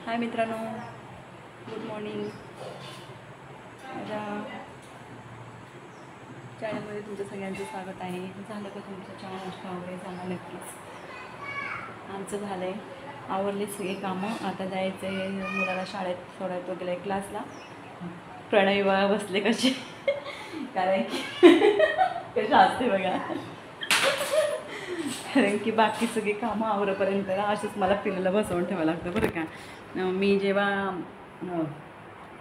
हाय मित्रांनो, good morning. माझ्या चॅनलमध्ये तुमचं सगळ्यांचं स्वागत आहे. झालं का तुमचं चहा नाश्ता वगैरे? झाला नक्कीच. आमचं झालं आहे, आवरले सगळे कामं. आता जायचं आहे मुलाला शाळेत सोडायचं वगैरे क्लासला. प्रणवी बघा बसले कसे, कारण की कशा असते बघा, कारण की बाकी सगळी कामं आवरेपर्यंत असेच मला पिल्लाला बसवून ठेवावं लागतं बरं का. मी जेव्हा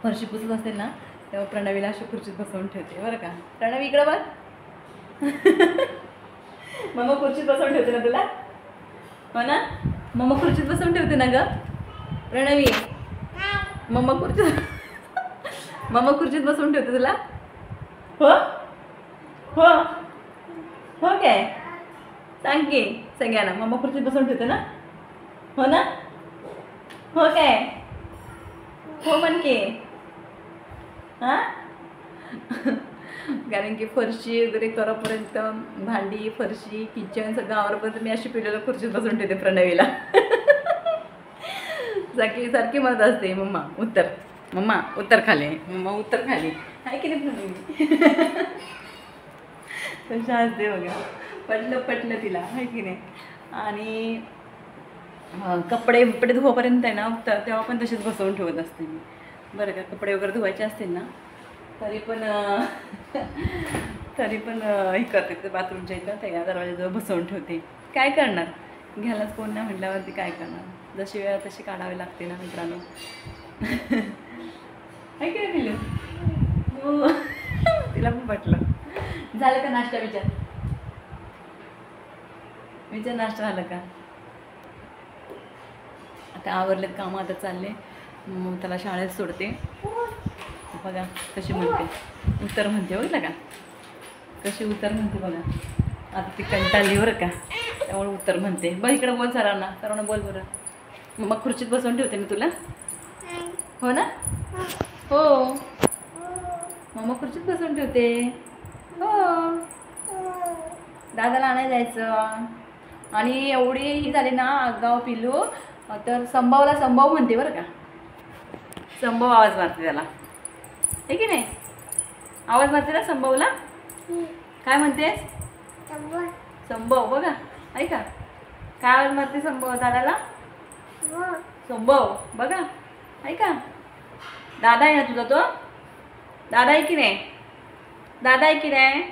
फरशी पुसत असते ना, तेव्हा प्रणवीला अशी खुर्चीत बसवून ठेवते बरं का. प्रणवी इकडं बघ. मम्मा खुर्चीत बसवून ठेवते ना तुला, हो ना? मम्मा खुर्चीत बसवून ठेवते ना ग प्रणवी. मम्मा खुर्चीत बसवून ठेवते तुला, हो हो हो काय? सांग की सगळ्यांना, मम्मा खुर्चीत बसवून ठेवते ना, हो ना? हो काय? हो म्हण की. हां, कारण की फरशी वगैरे करापर्यंत, भांडी फरशी किचन सगळं आवरपर्यंत मी अशी पिलेलं खुर्चीत बसून ठेवते प्रणवीला. सारखी म्हणत असते, मम्मा उत्तर, मम्मा उत्तर खाली, मम्मा उत्तर खाली. आहे की नाही प्रणवी? कशा असते बघा, पटलं तिला, आहे की नाही? आणि कपडे धुवापर्यंत आहे ना, तेव्हा पण तसेच बसवून ठेवत असते मी बरं का. कपडे वगैरे धुवायचे असतील ना, तरी पण हे करते, ते बाथरूमच्या इथं त्या दरवाजाजवळ बसवून ठेवते. काय करणार, घ्यायलाच कोण नाही म्हटल्यावरती काय करणार, जशी वेळ तशी काढावी लागते ना मित्रांनो. काय काय दिलं हो. तिला पण पटलं. झालं का नाश्ता? विचार नाश्ता झालं का? आता आवरलेत कामं, आता चालले मग त्याला शाळेत सोडते. बघा कशी म्हणते, उत्तर म्हणते बघितलं का, कशी उत्तर म्हणते बघा. आता ती कंटाळली बरं का, त्यामुळे उत्तर म्हणते. बघ इकडं बोल सर्वांना बोल बरं. मग खुर्चीत बसवून ठेवते ना तुला, हो ना? हो, मग खुर्चीत बसवून ठेवते. हो, दादाला आणायला जायचं. आणि एवढी ही झाली ना आगाव पिलू, तर संभवला म्हणते बरं का. संभव आवाज मारते त्याला, आहे की नाही? आवाज मारते ना संभवला. काय म्हणते? संभव बघा, ऐका काय आवाज मारते संभव दादाला. संभव बघा, ऐका. दादा आहे ना तुझा, तो दादा आहे की नाही? दादा आहे की नाही?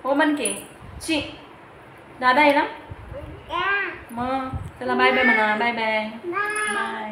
हो म्हण की. ची, दादा आहे ना. मग चला बाय बाय म्हणा, बाय बाय बाय.